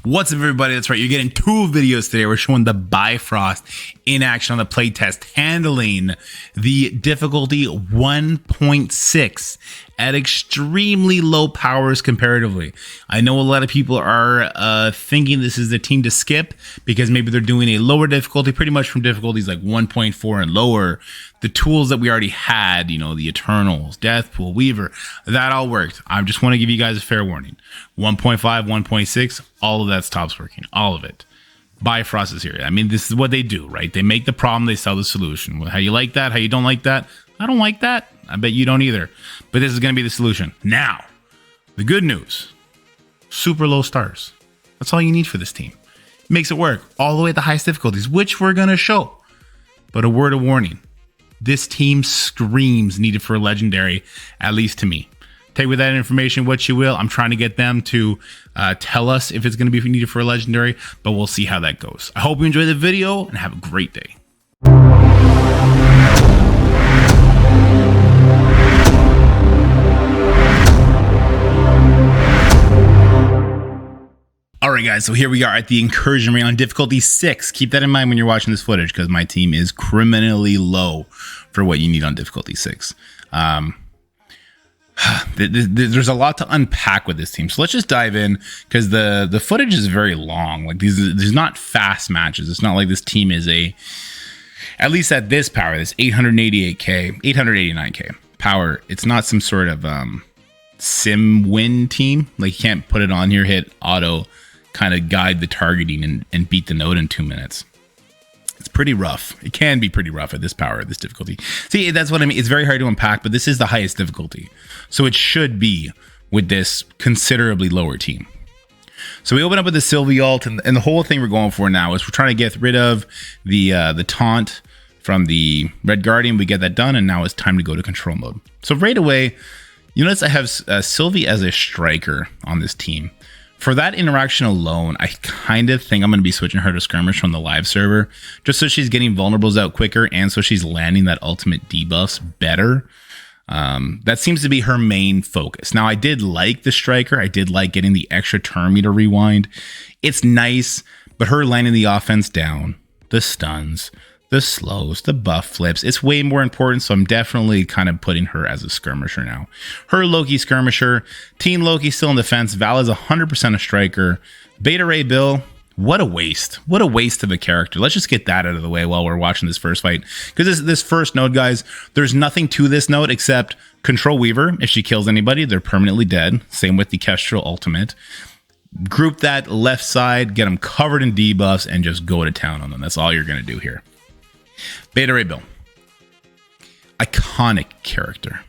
What's up, everybody? That's right. You're getting 2 videos today. We're showing the Bifrost in action on the playtest, handling the difficulty 1.6 at extremely low powers comparatively. I know a lot of people are thinking this is the team to skip because maybe they're doing a lower difficulty, pretty much from difficulties like 1.4 and lower. The tools that we already had, you know, the Eternals, Deathpool, Weaver, that all worked. I just want to give you guys a fair warning. 1.5, 1.6, all of that stops working. All of it. Bifrost is here. I mean, this is what they do, right? They make the problem, they sell the solution. How you like that? How you don't like that? I don't like that. I bet you don't either. But this is going to be the solution. Now, the good news. Super low stars. That's all you need for this team. Makes it work all the way at the highest difficulties, which we're going to show. But a word of warning. This team screams needed for a legendary, at least to me. Take with that information what you will. I'm trying to get them to tell us if it's going to be needed for a legendary, but we'll see how that goes. I hope you enjoy the video and have a great day. All right, guys, so here we are at the incursion ring on difficulty 6. Keep that in mind when you're watching this footage because my team is criminally low for what you need on difficulty 6. There's a lot to unpack with this team, so let's just dive in because the footage is very long. Like there's not fast matches. It's not like this team is at least at this power, this 888k, 889k power. It's not some sort of sim win team. Like you can't put it on here, hit auto, kind of guide the targeting and beat the node in 2 minutes. It's pretty rough. It can be pretty rough at this power, at this difficulty. See, that's what I mean. It's very hard to unpack, but this is the highest difficulty. So it should be with this considerably lower team. So we open up with the Sylvie ult, and the whole thing we're going for now is we're trying to get rid of the taunt from the Red Guardian. We get that done, and now it's time to go to control mode. So right away, you notice I have Sylvie as a striker on this team. For that interaction alone, I kind of think I'm going to be switching her to skirmish from the live server, just so she's getting vulnerables out quicker and so she's landing that ultimate debuffs better. That seems to be her main focus. Now, I did like the striker. I did like getting the extra turn meter rewind. It's nice, but her landing the offense down, the stuns, the slows, the buff flips, it's way more important, so I'm definitely kind of putting her as a skirmisher now. Her Loki skirmisher, Team Loki still in defense, Val is 100% a striker. Beta Ray Bill, what a waste. What a waste of a character. Let's just get that out of the way while we're watching this first fight. Because this first node, guys, there's nothing to this node except control Weaver. If she kills anybody, they're permanently dead. Same with the Kestrel ultimate. Group that left side, get them covered in debuffs, and just go to town on them. That's all you're going to do here. Beta Ray Bill. Iconic character.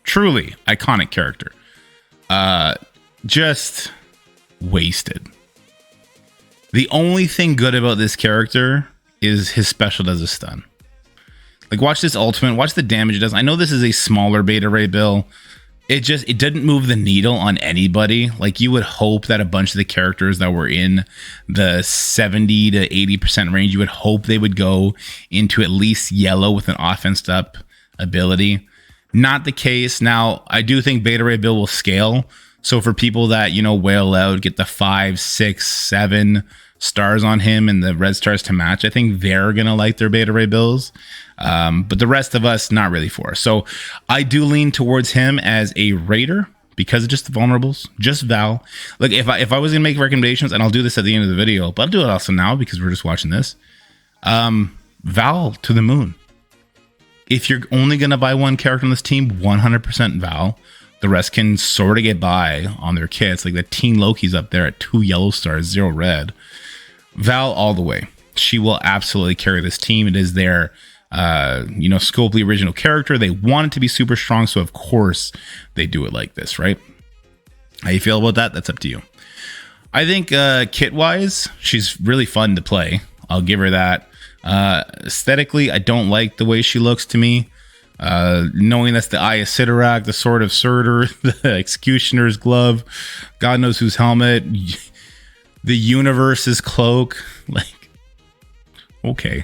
Truly iconic character. Just wasted. The only thing good about this character is his special does a stun. Like, watch this ultimate. Watch the damage it does. I know this is a smaller Beta Ray Bill. It didn't move the needle on anybody. Like, you would hope that a bunch of the characters that were in the 70 to 80% range, you would hope they would go into at least yellow with an offensed up ability. Not the case. Now, I do think Beta Ray Bill will scale. So for people that, you know, wail out, get the 5, 6, 7 stars on him and the red stars to match, I think they're going to like their Beta Ray Bills. But the rest of us, not really for. So I do lean towards him as a raider because of just the vulnerables, just Val. Like if I was going to make recommendations, and I'll do this at the end of the video, but I'll do it also now because we're just watching this. Val to the moon. If you're only going to buy one character on this team, 100% Val. The rest can sort of get by on their kits. Like the Teen Loki's up there at 2 yellow stars, 0 red. Val all the way. She will absolutely carry this team. It is their Scopely original character. They want it to be super strong, so of course they do it like this, right? How you feel about that? That's up to you. I think kit-wise, she's really fun to play. I'll give her that. Aesthetically, I don't like the way she looks to me. Knowing that's the Eye of Sidorak, the Sword of Surtur, the Executioner's glove, God knows whose helmet, the Universe's cloak. Like, okay.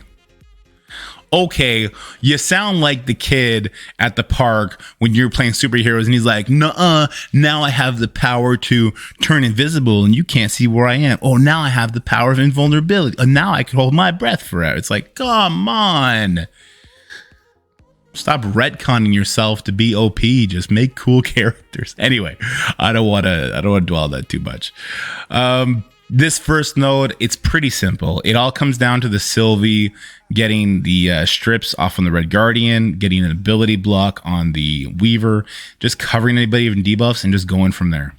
okay, you sound like the kid at the park when you're playing superheroes and he's like, nuh-uh, now I have the power to turn invisible and you can't see where I am. Oh, now I have the power of invulnerability. And now I can hold my breath forever. It's like, come on. Stop retconning yourself to be OP. Just make cool characters. Anyway, I don't want to dwell on that too much. This first node, it's pretty simple. It all comes down to the Sylvie getting the strips off on the Red Guardian, getting an ability block on the Weaver, just covering anybody even debuffs and just going from there.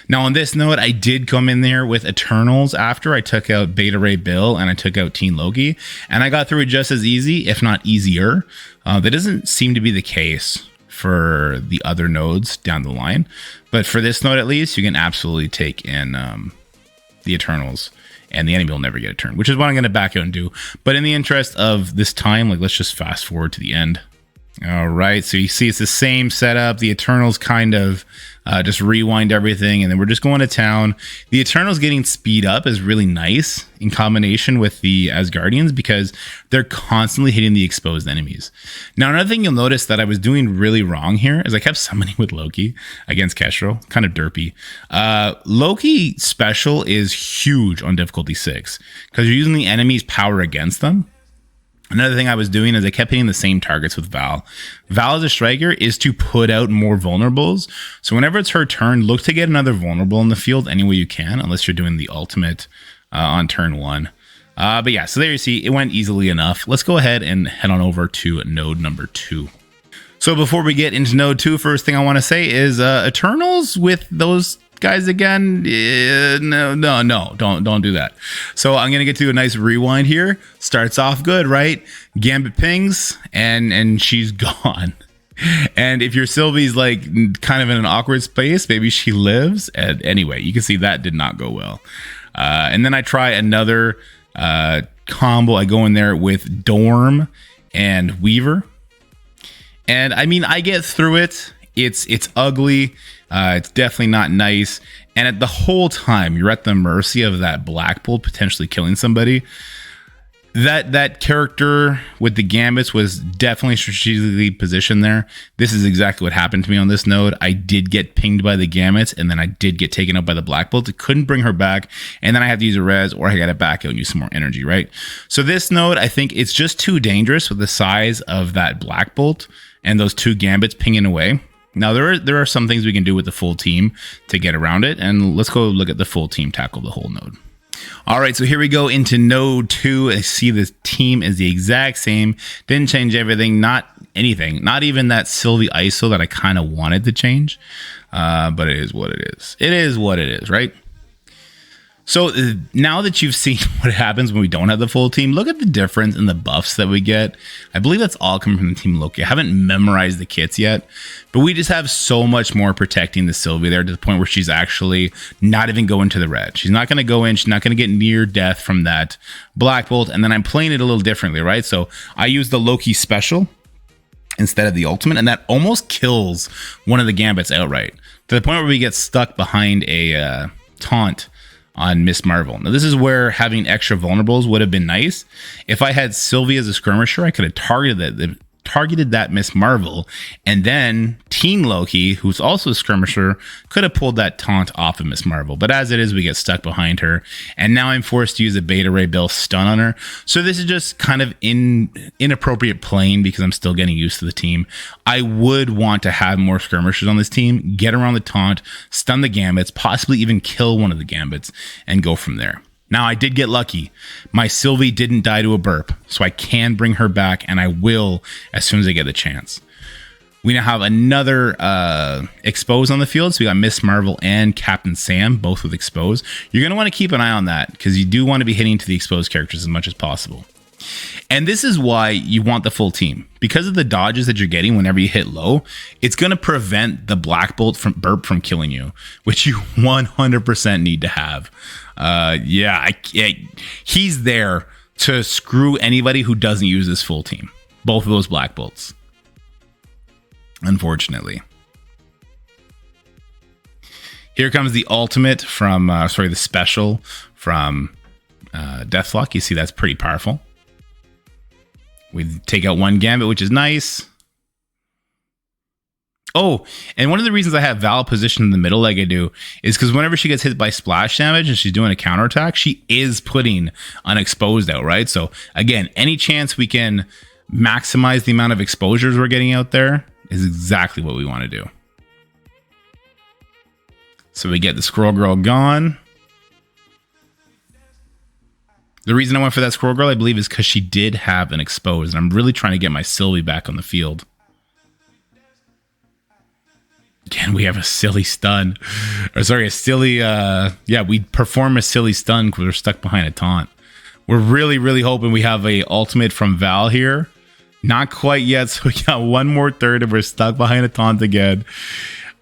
Now on this node, I did come in there with Eternals after I took out Beta Ray Bill and I took out Teen Loki, and I got through it just as easy, if not easier. That doesn't seem to be the case for the other nodes down the line, but for this node at least, you can absolutely take in the Eternals and the enemy will never get a turn, which is what I'm going to back out and do. But in the interest of this time, like, let's just fast forward to the end. All right, so you see it's the same setup. The Eternals kind of just rewind everything, and then we're just going to town. The Eternals getting speed up is really nice in combination with the Asgardians because they're constantly hitting the exposed enemies. Now, another thing you'll notice that I was doing really wrong here is I kept summoning with Loki against Kestrel. Kind of derpy. Loki special is huge on difficulty 6 because you're using the enemy's power against them. Another thing I was doing is I kept hitting the same targets with Val. Val as a striker is to put out more vulnerables. So whenever it's her turn, look to get another vulnerable in the field any way you can, unless you're doing the ultimate on turn 1. But yeah, so there you see, it went easily enough. Let's go ahead and head on over to node number 2. So before we get into node 2, first thing I want to say is Eternals with those guys again, no, don't do that. So I'm gonna get to a nice rewind here. Starts off good, right? Gambit pings and she's gone. And if your Sylvie's like kind of in an awkward space, maybe she lives. And anyway, you can see that did not go well. And then I try another combo. I go in there with Dorm and Weaver, and I mean I get through it. It's ugly. It's definitely not nice. And at the whole time, you're at the mercy of that Black Bolt potentially killing somebody. That character with the gambits was definitely strategically positioned there. This is exactly what happened to me on this node. I did get pinged by the gambits, and then I did get taken out by the Black Bolt. It couldn't bring her back, and then I have to use a res, or I got to back out and use some more energy, right? So this node, I think it's just too dangerous with the size of that Black Bolt and those 2 gambits pinging away. Now, there are some things we can do with the full team to get around it, and let's go look at the full team tackle the whole node. All right, so here we go into node 2. I see this team is the exact same. Didn't change everything, not anything, not even that Sylvie ISO that I kind of wanted to change, but it is what it is. It is what it is, right? So now that you've seen what happens when we don't have the full team, look at the difference in the buffs that we get. I believe that's all coming from the Team Loki. I haven't memorized the kits yet, but we just have so much more protecting the Sylvie there to the point where she's actually not even going to the red. She's not going to go in. She's not going to get near death from that Black Bolt. And then I'm playing it a little differently, right? So I use the Loki special instead of the ultimate, and that almost kills one of the gambits outright to the point where we get stuck behind a taunt on Miss Marvel. Now, this is where having extra vulnerables would have been nice. If I had Sylvie as a skirmisher, I could have targeted that Miss Marvel, and then Teen Loki, who's also a skirmisher, could have pulled that taunt off of Miss Marvel. But as it is, we get stuck behind her, and now I'm forced to use a Beta Ray Bill stun on her. So this is just kind of inappropriate playing because I'm still getting used to the team. I would want to have more skirmishers on this team, get around the taunt, stun the gambits, possibly even kill one of the gambits, and go from there. Now, I did get lucky. My Sylvie didn't die to a burp, so I can bring her back, and I will as soon as I get the chance. We now have another expose on the field, so we got Miss Marvel and Captain Sam, both with expose. You're going to want to keep an eye on that, because you do want to be hitting to the exposed characters as much as possible. And this is why you want the full team. Because of the dodges that you're getting whenever you hit low, it's going to prevent the Black Bolt from burp from killing you, which you 100% need to have. He's there to screw anybody who doesn't use this full team. Both of those Black Bolts. Unfortunately. Here comes the ultimate from, the special from Deathlock. You see that's pretty powerful. We take out one Gambit, which is nice. Oh, and one of the reasons I have Val positioned in the middle like I do is because whenever she gets hit by splash damage and she's doing a counterattack, she is putting Unexposed out, right? So again, any chance we can maximize the amount of exposures we're getting out there is exactly what we want to do. So we get the Squirrel Girl gone. The reason I went for that Squirrel Girl, I believe, is because she did have an Exposed. And I'm really trying to get my Sylvie back on the field. Again, we have a silly stun. Or sorry, a silly... we perform a silly stun because we're stuck behind a taunt. We're really, really hoping we have a ultimate from Val here. Not quite yet, so we got one more third and we're stuck behind a taunt again.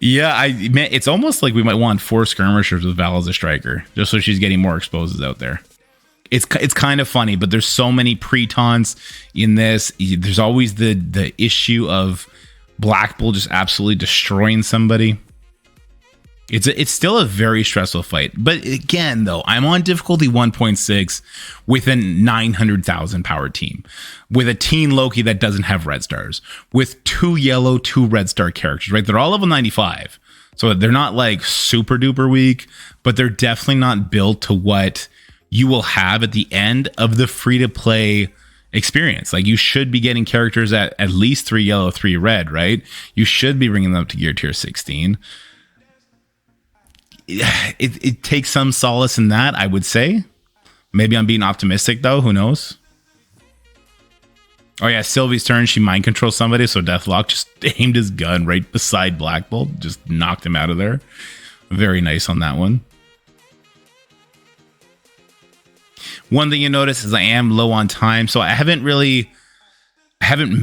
Yeah, it's almost like we might want 4 skirmishers with Val as a striker, just so she's getting more exposes out there. It's kind of funny, but there's so many pre-taunts in this. There's always the issue of Black Bull just absolutely destroying somebody. It's still a very stressful fight. But again, though, I'm on difficulty 1.6 with a 900,000 power team. With a Teen Loki that doesn't have red stars. With 2 yellow, 2 red star characters, right? They're all level 95. So they're not like super duper weak, but they're definitely not built to what you will have at the end of the free-to-play experience. Like, you should be getting characters at least 3 yellow, 3 red, right? You should be bringing them up to gear tier 16. It takes some solace in that, I would say. Maybe I'm being optimistic, though. Who knows? Oh, yeah, Sylvie's turn. She mind controls somebody, so Deathlock just aimed his gun right beside Black Bolt. Just knocked him out of there. Very nice on that one. One thing you notice is I am low on time, so I haven't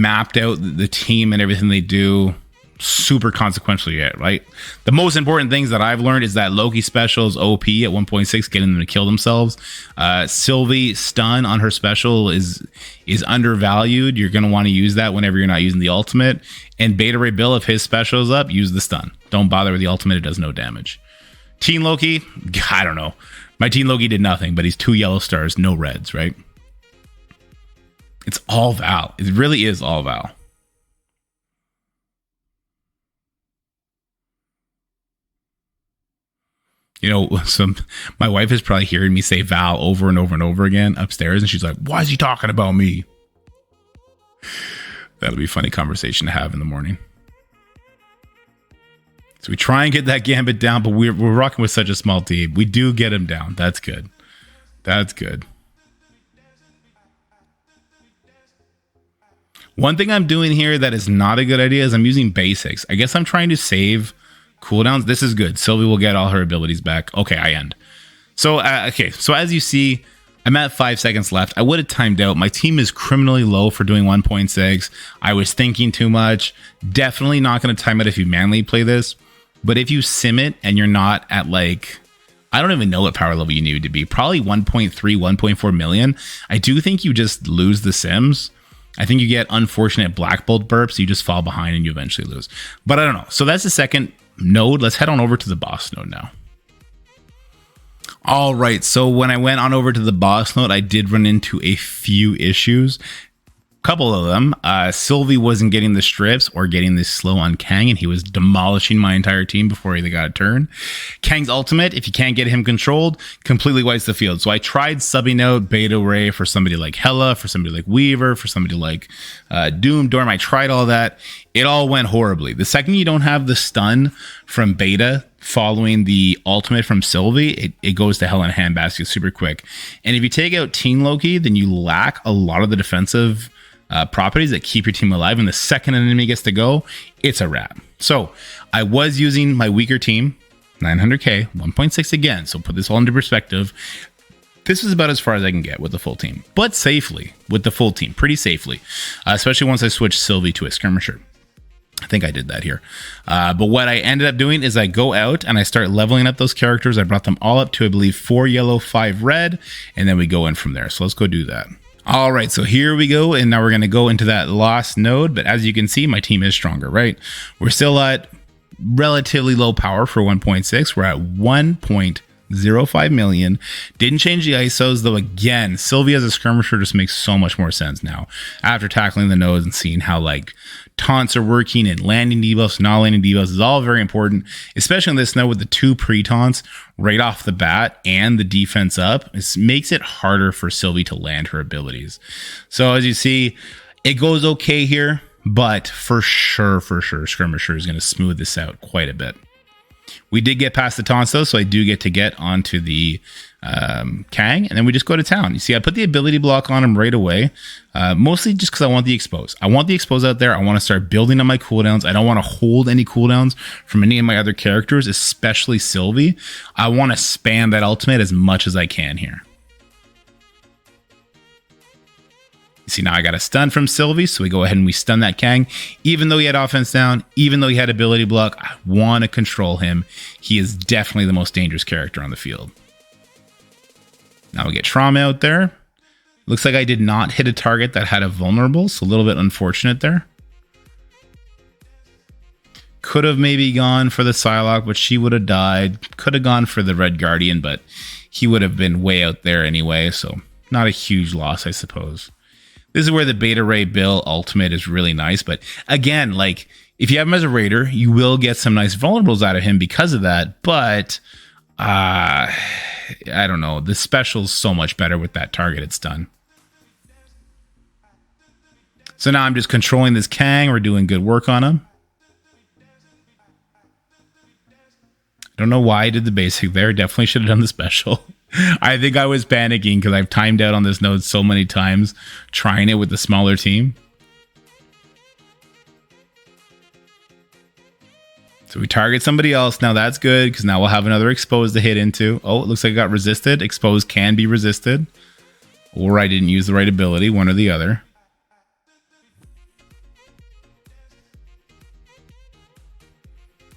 mapped out the team and everything they do super consequential yet, right? The most important things that I've learned is that Loki special is OP at 1.6, getting them to kill themselves. Sylvie stun on her special is undervalued. You're going to want to use that whenever you're not using the ultimate. And Beta Ray Bill, if his special is up, use the stun. Don't bother with the ultimate. It does no damage. Teen Loki, I don't know. My Teen Loki did nothing, but he's 2 yellow stars, no reds, right? It's all Val. It really is all Val. You know, my wife is probably hearing me say Val over and over and over again upstairs, and she's like, why is he talking about me? That'll be a funny conversation to have in the morning. So we try and get that Gambit down, but we're rocking with such a small team. We do get him down. That's good. That's good. One thing I'm doing here that is not a good idea is I'm using basics. I guess I'm trying to save cooldowns. This is good. Sylvie will get all her abilities back. Okay, I end. So, so as you see, I'm at 5 seconds left. I would have timed out. My team is criminally low for doing 1.6. I was thinking too much. Definitely not going to time it if you manually play this. But if you sim it and you're not at like, I don't even know what power level you need to be. Probably 1.3, 1.4 million. I do think you just lose the sims. I think you get unfortunate Black Bolt burps. You just fall behind and you eventually lose. But I don't know. So that's the second node. Let's head on over to the boss node now. All right. So when I went on over to the boss node, I did run into a few issues. Couple of them. Sylvie wasn't getting the strips or getting this slow on Kang, and he was demolishing my entire team before he got a turn. Kang's ultimate, if you can't get him controlled, completely wipes the field. So I tried subbing out Beta Ray for somebody like Hela, for somebody like Weaver, for somebody like Doom Dorm. I tried all that. It all went horribly. The second you don't have the stun from Beta following the ultimate from Sylvie, it goes to hell in a handbasket super quick. And if you take out Teen Loki, then you lack a lot of the defensive properties that keep your team alive, and the second an enemy gets to go, it's a wrap. So I was using my weaker team, 900k, 1.6 again. So put this all into perspective. This is about as far as I can get with the full team, but safely with the full team, pretty safely, especially once I switched Sylvie to a skirmisher. I think I did that here. But what I ended up doing is I go out and I start leveling up those characters. I brought them all up to, I believe, 4 yellow, 5 red, and then we go in from there. So let's go do that. All right, so here we go, and now we're going to go into that lost node, but as you can see, my team is stronger, right? We're still at relatively low power for 1.6. We're at 0.05 million. Didn't change the ISOs, though. Again, Sylvie as a skirmisher just makes so much more sense now after tackling the nose and seeing how like taunts are working and landing debuffs, not landing debuffs is all very important, especially on this node with the 2 pre-taunts right off the bat and the defense up. It makes it harder for Sylvie to land her abilities. So as you see, it goes okay here, but for sure, Skirmisher is going to smooth this out quite a bit. We did get past the taunts though, so I do get to get onto the Kang, and then we just go to town. You see, I put the ability block on him right away, mostly just because I want the expose. I want the expose out there. I want to start building on my cooldowns. I don't want to hold any cooldowns from any of my other characters, especially Sylvie. I want to spam that ultimate as much as I can here. You see, now I got a stun from Sylvie, so we go ahead and we stun that Kang. Even though he had offense down, even though he had ability block, I want to control him. He is definitely the most dangerous character on the field. Now we get Trauma out there. Looks like I did not hit a target that had a vulnerable, so a little bit unfortunate there. Could have maybe gone for the Psylocke, but she would have died. Could have gone for the Red Guardian, but he would have been way out there anyway, so not a huge loss, I suppose. This is where the Beta Ray Bill ultimate is really nice. But again, like if you have him as a raider, you will get some nice vulnerables out of him because of that. But I don't know. The special's so much better with that target it's done. So now I'm just controlling this Kang. We're doing good work on him. I don't know why I did the basic there. Definitely should have done the special. I think I was panicking because I've timed out on this node so many times trying it with the smaller team. So we target somebody else. Now that's good because now we'll have another expose to hit into. Oh, it looks like it got resisted. Expose can be resisted. Or I didn't use the right ability, one or the other.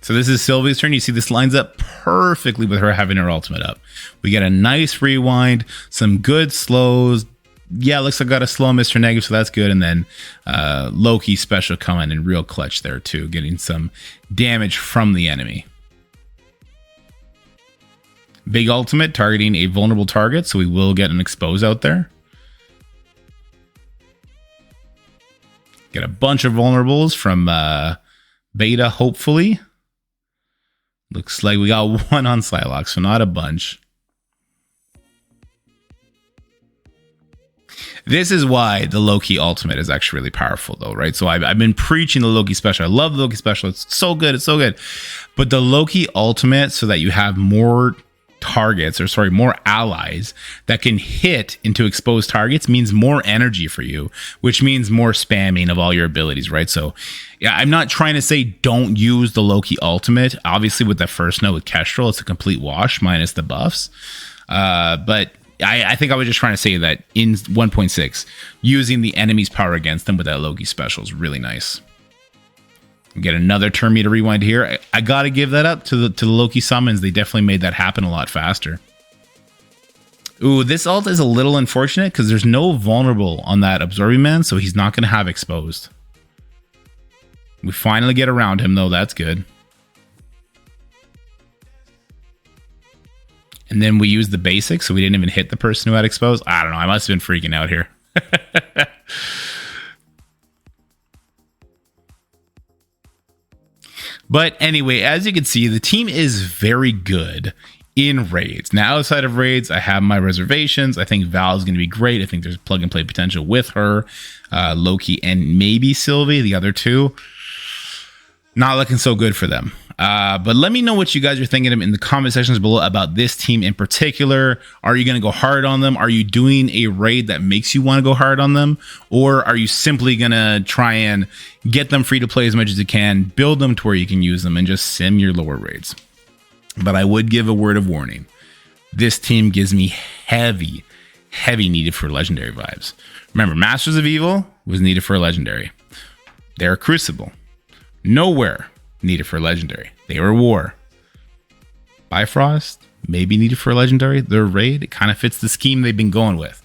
So this is Sylvie's turn. You see this lines up perfectly with her having her ultimate up. We get a nice rewind, some good slows. Yeah, looks like I got a slow Mr. Negative, so that's good. And then Loki special coming in real clutch there too, getting some damage from the enemy. Big ultimate targeting a vulnerable target, so we will get an expose out there. Get a bunch of vulnerables from Beta, hopefully. Looks like we got one on Psylocke, so not a bunch. This is why the Loki ultimate is actually really powerful, though, right? So I've been preaching the Loki special. I love the Loki special. It's so good. It's so good. But the Loki ultimate, so that you have more targets, or sorry, more allies that can hit into exposed targets, means more energy for you, which means more spamming of all your abilities, right? So yeah, I'm not trying to say don't use the Loki ultimate. Obviously with that first node with Kestrel, it's a complete wash minus the buffs. But I think I was just trying to say that in 1.6, using the enemy's power against them with that Loki special is really nice. Get another turn meter rewind here. I got to give that up to the Loki summons. They definitely made that happen a lot faster. Ooh, this ult is a little unfortunate because there's no vulnerable on that Absorbing Man, so he's not going to have exposed. We finally get around him, though. That's good. And then we use the basics, so we didn't even hit the person who had exposed. I don't know. I must have been freaking out here. But anyway, as you can see, the team is very good in raids. Now, outside of raids, I have my reservations. I think Val is going to be great. I think there's plug and play potential with her, Loki, and maybe Sylvie. The other two, not looking so good for them. But let me know what you guys are thinking in the comment sections below about this team in particular. Are you going to go hard on them? Are you doing a raid that makes you want to go hard on them? Or are you simply going to try and get them free to play as much as you can, build them to where you can use them, and just sim your lower raids? But I would give a word of warning. This team gives me heavy needed for legendary vibes. Remember, Masters of Evil was needed for a legendary. They're Crucible. Nowhere needed for a legendary. They were War. Bifrost, maybe needed for a legendary. Their raid, it kind of fits the scheme they've been going with.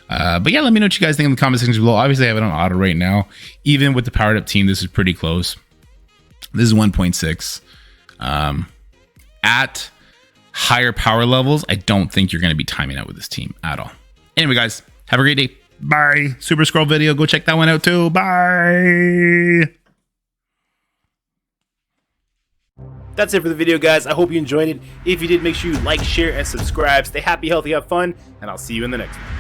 But yeah, let me know what you guys think in the comment section below. Obviously, I have it on auto right now. Even with the powered up team, this is pretty close. This is 1.6. At higher power levels, I don't think you're going to be timing out with this team at all. Anyway, guys, have a great day. Bye. Super Scroll video. Go check that one out too. Bye. That's it for the video, guys. I hope you enjoyed it. If you did, make sure you like, share, and subscribe. Stay happy, healthy, have fun, and I'll see you in the next one.